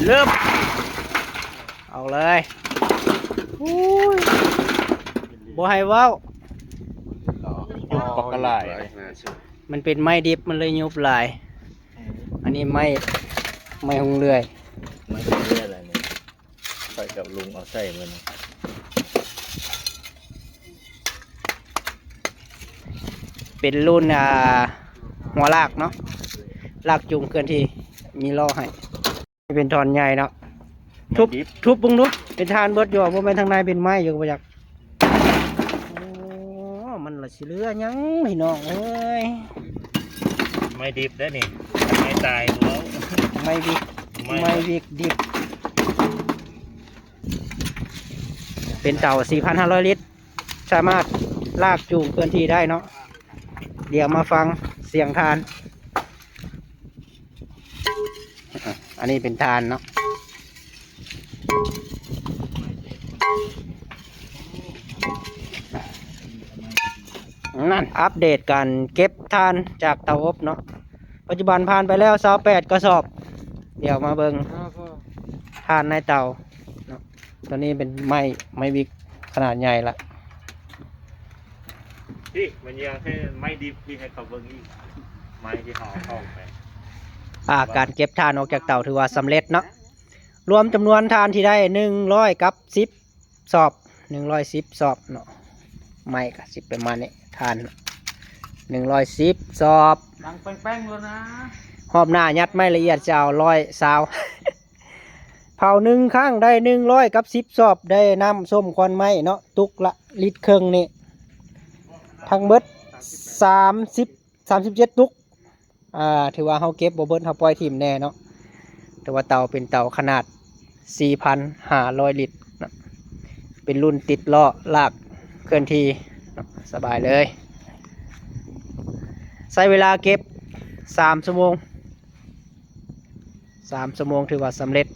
เริ่มเอาเลยบ่ให้เว้ายุบปอกกระไหล่ มันเป็นไม้ดิบมันเลยยุบหลายอันนี้ไม้หงเลื่อย ไม่ใช่เรื่องอะไรเนี่ยไปกับลุงเอาใส่มัน เป็นรุ่นหัวลากเนาะลากจูงเกินที่มีล้อให้เป็นทอนใหญ่เนาะทุบปุ้งนุ๊เป็นทานเบิดอยู่ว่าเป็นทางในเป็นไม้อยู่ประจักโอ้มันละสิเหลือยังพี่น้องเอ้ย ไม่ดิบได้นี่ไม่ตายแล้ว ไม่วิกดิบเป็นเต่า 4,500 ลิตรสามารถลากจูงเกินที่ได้เนาะเดี๋ยวมาฟังเสียงทานอันนี้เป็นทานเนาะนั่นอัปเดตการเก็บทานจากเตาอบเนาะปัจจุบันผ่านไปแล้ว28 กระสอบเดี๋ยวมาเบิ่งทานในเตาเนาะตัวนี้เป็นไม้วิกขนาดใหญ่ละ พี่มันยังให้ไม่ดิบพี่ให้เขาเบิ่งอีกไม้ที่ห่อเข้าไป การเก็บทานออกจากเตาถือว่าสำเร็จเนาะรวมจำนวนทานที่ได้100กับ10สอบ110สอบเนาะไม่ก็10ประมาณนี้ทาน110สอบ ดังแป้งๆแล้วนะ หอบหน้ายัดไม่ละเอียดจะเอา100ซาว เผาหนึ่งครั้งได้100กับ10สอบได้น้ำส้มควันไม้เนาะตุกละลิตรครึ่งนี่ทั้งเบิด37ตุกถือว่าเขาเก็บบ่เบิดเขาปล่อยถิ่มแน่เนาะแต่ว่าเตาเป็นเตาขนาด 4,500 ลิตรนะเป็นรุ่นติดล้อลากเคลื่อนที่สบายเลยใช้เวลาเก็บ3 ชั่วโมงถือว่าสำเร็จ